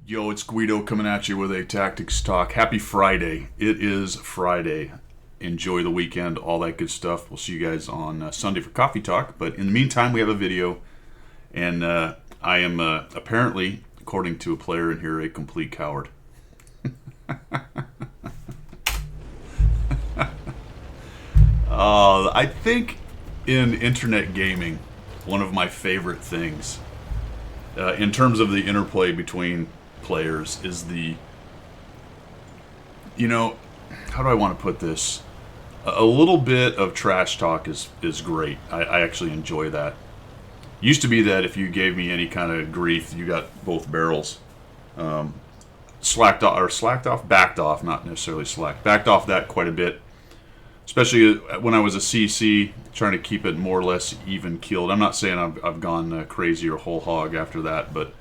Yo, it's Guido coming at you with a Tactics Talk. Happy Friday. It is Friday. Enjoy the weekend, all that good stuff. We'll see you guys on Sunday for Coffee Talk. But in the meantime, we have a video, and I am apparently, according to a player in here, a complete coward. I think in internet gaming, one of my favorite things, in terms of the interplay between players, is how do I want to put this? A little bit of trash talk is great. I actually enjoy that. Used to be that if you gave me any kind of grief, you got both barrels. Slacked off, backed off, not necessarily slacked. Backed off that quite a bit. Especially when I was a CC, trying to keep it more or less even keeled. I'm not saying I've gone crazy or whole hog after that, but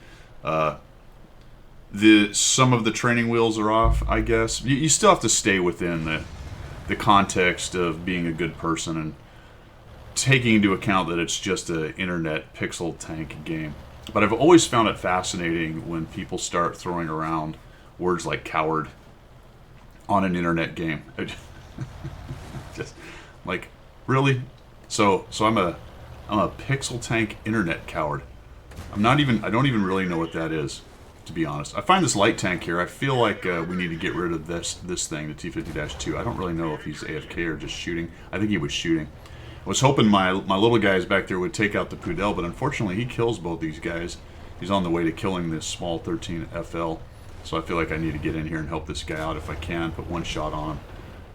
some of the training wheels are off, I guess. You still have to stay within the context of being a good person and taking into account that it's just an internet pixel tank game. But I've always found it fascinating when people start throwing around words like coward on an internet game. Just like, really? So I'm a pixel tank internet coward. I don't even really know what that is, to be honest. I find this light tank here. I feel like we need to get rid of this thing, the T-50-2. I don't really know if he's AFK or just shooting. I think he was shooting. I was hoping my little guys back there would take out the Pudel, but unfortunately he kills both these guys. He's on the way to killing this small 13 FL. So I feel like I need to get in here and help this guy out if I can. Put one shot on him.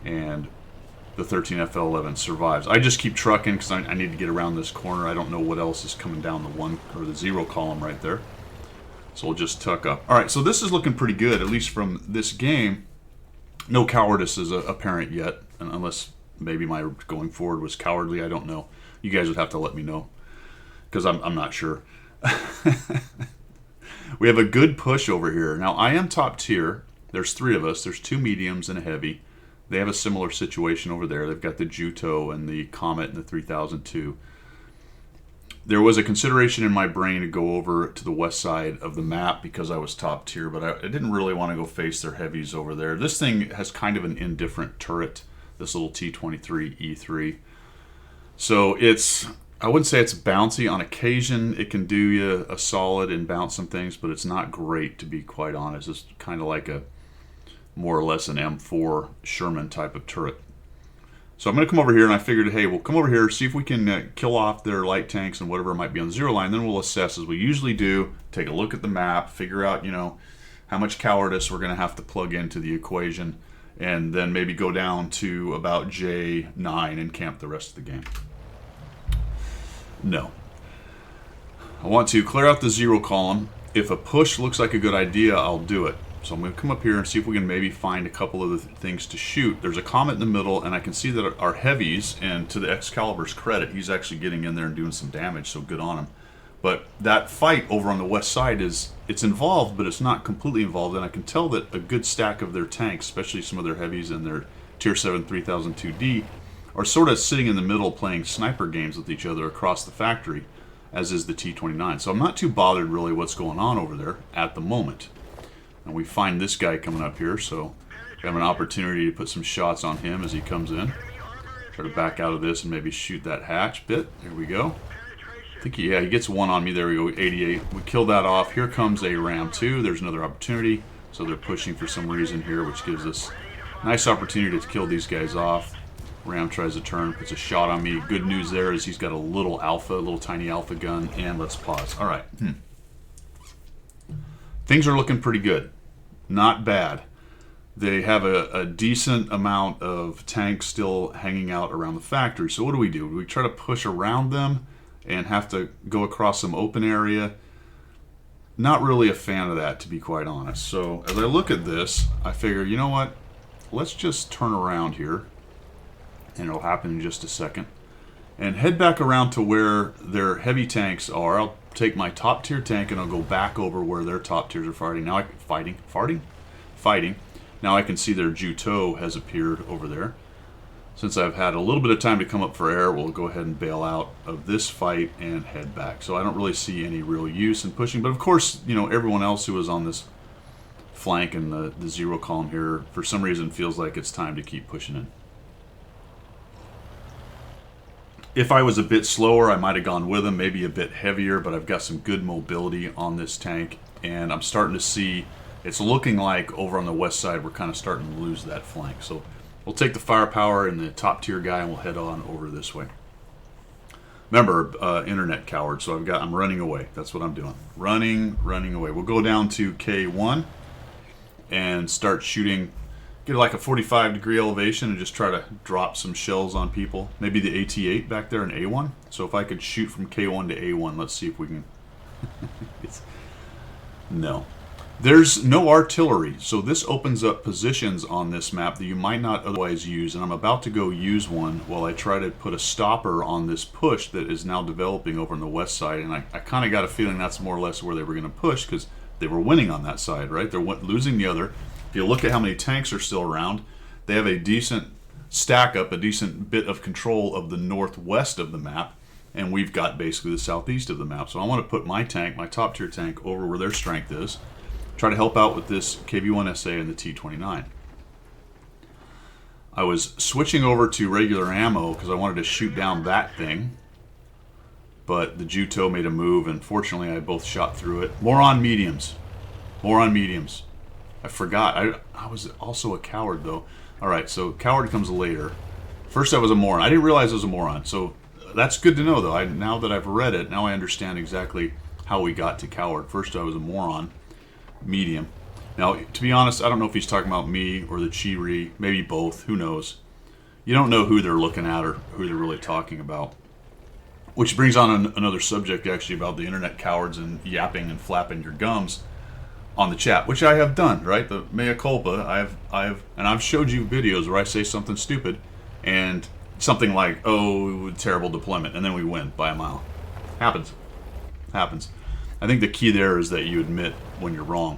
And the 13 FL11 survives. I just keep trucking because I need to get around this corner. I don't know what else is coming down the 1 or the 0 column right there. So we'll just tuck up. All right, so this is looking pretty good, at least from this game. No cowardice is apparent yet, unless maybe my going forward was cowardly. I don't know. You guys would have to let me know because I'm not sure. We have a good push over here. Now, I am top tier. There's 3 of us. There's 2 mediums and a heavy. They have a similar situation over there. They've got the Juto and the Comet and the 3002. There was a consideration in my brain to go over to the west side of the map because I was top tier, but I didn't really want to go face their heavies over there. This thing has kind of an indifferent turret, this little T-23E3. So I wouldn't say it's bouncy. On occasion, it can do you a solid and bounce some things, but it's not great, to be quite honest. It's kind of like more or less an M4 Sherman type of turret. So I'm going to come over here, and I figured, hey, we'll come over here, see if we can kill off their light tanks and whatever might be on the 0 line. Then we'll assess, as we usually do, take a look at the map, figure out, how much cowardice we're going to have to plug into the equation, and then maybe go down to about J9 and camp the rest of the game. No. I want to clear out the 0 column. If a push looks like a good idea, I'll do it. So I'm going to come up here and see if we can maybe find a couple of the things to shoot. There's a Comet in the middle, and I can see that our heavies, and to the Excalibur's credit, he's actually getting in there and doing some damage, so good on him. But that fight over on the west side it's involved, but it's not completely involved, and I can tell that a good stack of their tanks, especially some of their heavies and their Tier 7 3002D, are sort of sitting in the middle playing sniper games with each other across the factory, as is the T-29. So I'm not too bothered really what's going on over there at the moment. And we find this guy coming up here, so we have an opportunity to put some shots on him as he comes in. Try to back out of this and maybe shoot that hatch bit. There we go. I think he gets one on me. There we go, 88. We kill that off. Here comes a Ram 2. There's another opportunity. So they're pushing for some reason here, which gives us a nice opportunity to kill these guys off. Ram tries to turn, puts a shot on me. Good news there is he's got a little tiny alpha gun, and let's pause. All right. Things are looking pretty good. Not bad. They have a decent amount of tanks still hanging out around the factory. So what do? Do we try to push around them and have to go across some open area? Not really a fan of that, to be quite honest. So as I look at this, I figure, you know what? Let's just turn around here, and it'll happen in just a second, and head back around to where their heavy tanks are. I'll take my top tier tank and I'll go back over where their top tiers are fighting. Now fighting. Now I can see their Juto has appeared over there. Since I've had a little bit of time to come up for air, we'll go ahead and bail out of this fight and head back. So I don't really see any real use in pushing. But of course, everyone else who was on this flank and the zero column here, for some reason, feels like it's time to keep pushing in. If I was a bit slower, I might have gone with him, maybe a bit heavier, but I've got some good mobility on this tank, and I'm starting to see, it's looking like over on the west side, we're kind of starting to lose that flank. So we'll take the firepower and the top tier guy, and we'll head on over this way. Remember, internet coward, so I'm running away. That's what I'm doing. Running away. We'll go down to K1 and start shooting. Get like a 45-degree elevation and just try to drop some shells on people. Maybe the AT-8 back there in A1. So if I could shoot from K1 to A1, let's see if we can. No. There's no artillery, so this opens up positions on this map that you might not otherwise use, and I'm about to go use one while I try to put a stopper on this push that is now developing over on the west side, and I kind of got a feeling that's more or less where they were going to push because they were winning on that side, right? They're losing the other. If you look at how many tanks are still around, they have a decent stack up, a decent bit of control of the northwest of the map, and we've got basically the southeast of the map. So I want to put my tank, my top tier tank, over where their strength is. Try to help out with this KV-1SA and the T-29. I was switching over to regular ammo because I wanted to shoot down that thing, but the Juto made a move, and fortunately I both shot through it. Moron mediums. Moron mediums. I forgot. I was also a coward, though. Alright, so coward comes later. First I was a moron. I didn't realize I was a moron, so that's good to know, though. Now that I've read it, now I understand exactly how we got to coward. First I was a moron. Medium. Now, to be honest, I don't know if he's talking about me or the Chi-Ri. Maybe both. Who knows? You don't know who they're looking at or who they're really talking about. Which brings on another subject, actually, about the internet cowards and yapping and flapping your gums on the chat, which I have done, right? The mea culpa. I've showed you videos where I say something stupid and something like, "Oh, terrible deployment," and then we win by a mile. Happens. I think the key there is that you admit when you're wrong.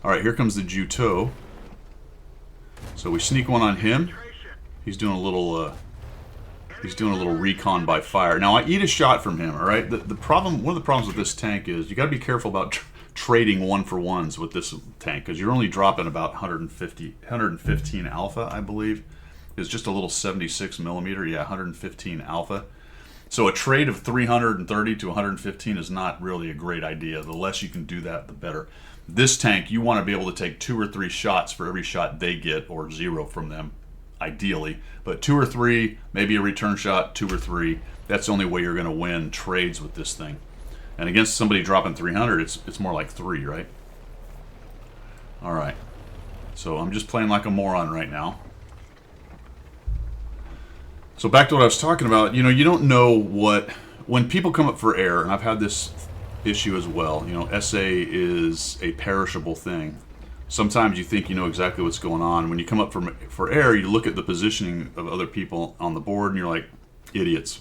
All right, here comes the Juto. So we sneak one on him. He's doing a little recon by fire. Now I eat a shot from him. All right. The problem, one of the problems with this tank is you got to be careful about trading 1-for-1s with this tank because you're only dropping about 115 alpha, I believe. It's just a little 76 millimeter. Yeah, 115 alpha. So a trade of 330 to 115 is not really a great idea. The less you can do that, the better. This tank, you want to be able to take 2 or 3 shots for every shot they get, or 0 from them, ideally. But 2 or 3, maybe a return shot, 2 or 3. That's the only way you're going to win trades with this thing. And against somebody dropping 300, it's more like 3, right? All right. So I'm just playing like a moron right now. So back to what I was talking about, you don't know what, when people come up for air, and I've had this issue as well, SA is a perishable thing. Sometimes you think you know exactly what's going on. When you come up for air, you look at the positioning of other people on the board, and you're like, idiots.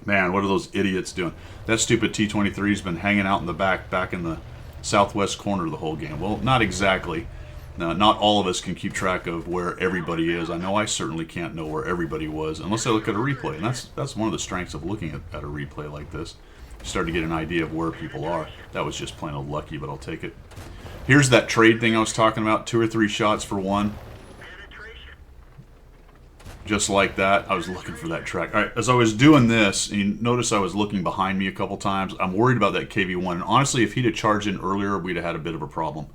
Man, what are those idiots doing? That stupid T-23's been hanging out in the back in the southwest corner the whole game. Well, not exactly. Not all of us can keep track of where everybody is. I know I certainly can't know where everybody was unless I look at a replay. And that's one of the strengths of looking at a replay like this. You start to get an idea of where people are. That was just plain old lucky, but I'll take it. Here's that trade thing I was talking about. 2 or 3 shots for 1. Just like that. I was looking for that track. All right, as I was doing this, you notice I was looking behind me a couple times. I'm worried about that KV-1. And honestly, if he'd have charged in earlier, we'd have had a bit of a problem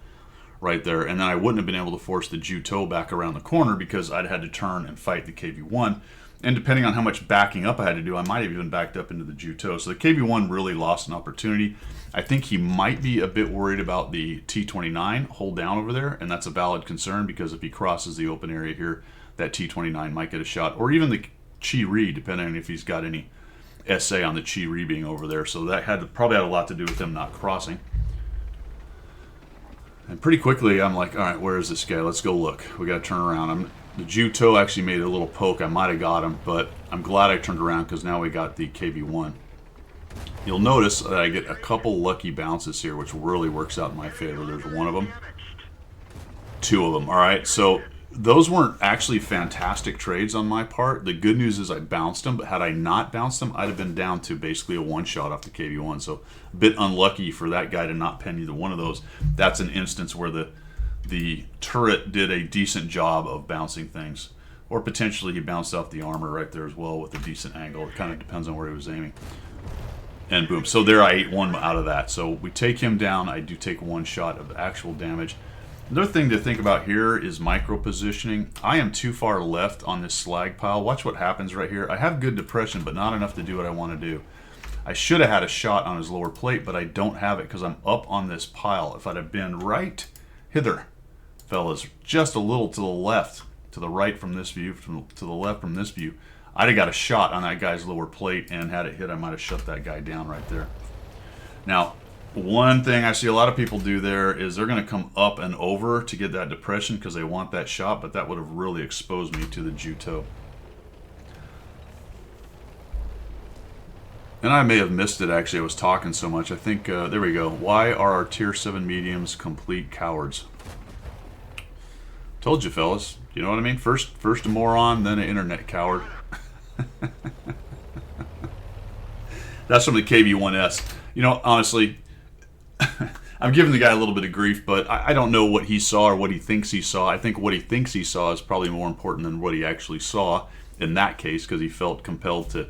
right there, and then I wouldn't have been able to force the Juto back around the corner because I'd had to turn and fight the KV-1, and depending on how much backing up I had to do, I might have even backed up into the Juto. So the KV-1 really lost an opportunity. I think he might be a bit worried about the T-29 hold down over there, and that's a valid concern because if he crosses the open area here, that T-29 might get a shot, or even the Chi-Ri, depending on if he's got any SA on the Chi-Ri being over there. So that probably had a lot to do with him not crossing. And pretty quickly, I'm like, all right, where is this guy? Let's go look. We got to turn around. The Juto actually made a little poke. I might have got him, but I'm glad I turned around because now we got the KV-1. You'll notice that I get a couple lucky bounces here, which really works out in my favor. There's one of them. 2 of them. All right, so those weren't actually fantastic trades on my part. The good news is I bounced them, but had I not bounced them, I'd have been down to basically a 1-shot off the KV-1. So a bit unlucky for that guy to not pen either one of those. That's an instance where the the turret did a decent job of bouncing things. Or potentially he bounced off the armor right there as well with a decent angle. It kind of depends on where he was aiming. And boom. So there I ate one out of that. So we take him down. I do take one shot of actual damage. Another thing to think about here is micro positioning. I am too far left on this slag pile. Watch what happens right here. I have good depression, but not enough to do what I want to do. I should have had a shot on his lower plate, but I don't have it because I'm up on this pile. If I'd have been right hither, fellas, just a little to the left, to the right from this view, to the left from this view, I'd have got a shot on that guy's lower plate, and had it hit, I might have shut that guy down right there. Now, one thing I see a lot of people do there is they're going to come up and over to get that depression because they want that shot, but that would have really exposed me to the Juto. And I may have missed it, actually. I was talking so much. I think, there we go. Why are our tier 7 mediums complete cowards? Told you, fellas. You know what I mean? First a moron, then an internet coward. That's from the KB1S. You know, honestly, I'm giving the guy a little bit of grief, but I don't know what he saw or what he thinks he saw. I think what he thinks he saw is probably more important than what he actually saw in that case, because he felt compelled to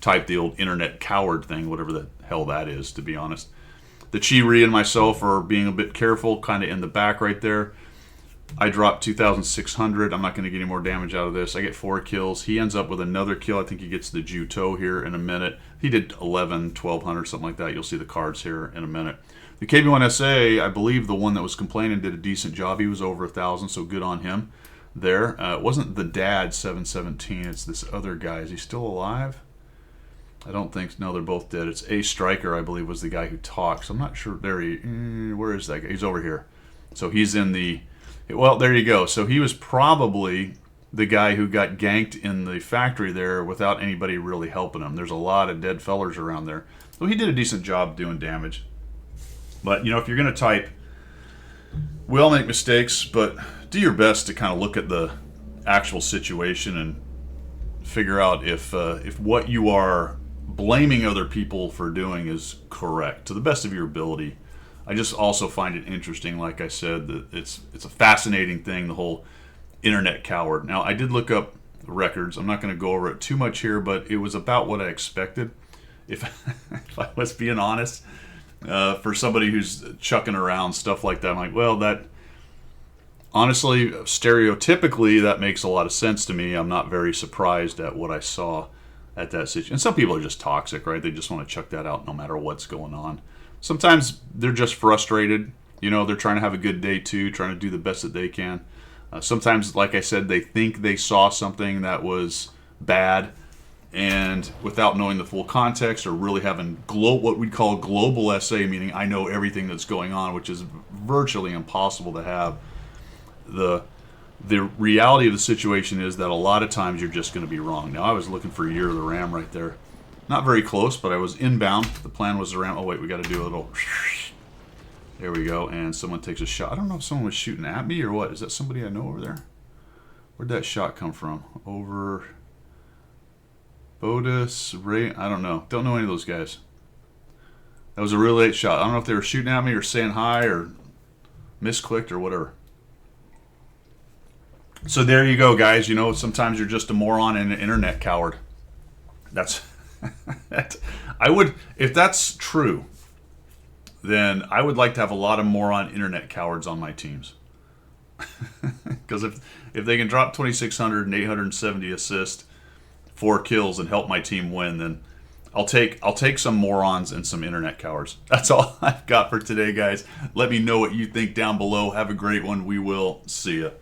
type the old internet coward thing, whatever the hell that is, to be honest. The Chi-Ri and myself are being a bit careful, kind of in the back right there. I dropped 2,600. I'm not going to get any more damage out of this. I get 4 kills. He ends up with another kill. I think he gets the Juto here in a minute. He did 11, 1,200, something like that. You'll see the cards here in a minute. The KB1SA, I believe the one that was complaining, did a decent job. He was over 1,000, so good on him there. It wasn't the dad 717. It's this other guy. Is he still alive? I don't think. No, they're both dead. It's A Striker, I believe, was the guy who talks. I'm not sure. There he. Where is that guy? He's over here. So he's in the. Well, there you go. So he was probably the guy who got ganked in the factory there without anybody really helping him. There's a lot of dead fellers around there. So he did a decent job doing damage. But, you know, if you're going to type, we all make mistakes, but do your best to kind of look at the actual situation and figure out if what you are blaming other people for doing is correct to the best of your ability. I just also find it interesting, like I said, that it's a fascinating thing, the whole internet coward. Now, I did look up records. I'm not going to go over it too much here, but it was about what I expected. If I was being honest, for somebody who's chucking around stuff like that, I'm like, well, that honestly, stereotypically, that makes a lot of sense to me. I'm not very surprised at what I saw at that situation. And some people are just toxic, right? They just want to chuck that out no matter what's going on. Sometimes they're just frustrated. You know, they're trying to have a good day too, trying to do the best that they can. Sometimes, like I said, they think they saw something that was bad, and without knowing the full context or really having what we'd call global SA, meaning I know everything that's going on, which is virtually impossible to have. The reality of the situation is that a lot of times you're just going to be wrong. Now, I was looking for Year of the Ram right there. Not very close, but I was inbound. The plan was around. Oh, wait, we got to do a little. There we go. And someone takes a shot. I don't know if someone was shooting at me or what. Is that somebody I know over there? Where'd that shot come from? Over Bodis, Ray. I don't know. Don't know any of those guys. That was a real late shot. I don't know if they were shooting at me or saying hi or misclicked or whatever. So there you go, guys. You know, sometimes you're just a moron and an internet coward. That's. I would, if that's true, then I would like to have a lot of moron internet cowards on my teams. Because if they can drop 2,600 and 870 assists, 4 kills, and help my team win, then I'll take some morons and some internet cowards. That's all I've got for today, guys. Let me know what you think down below. Have a great one. We will see ya.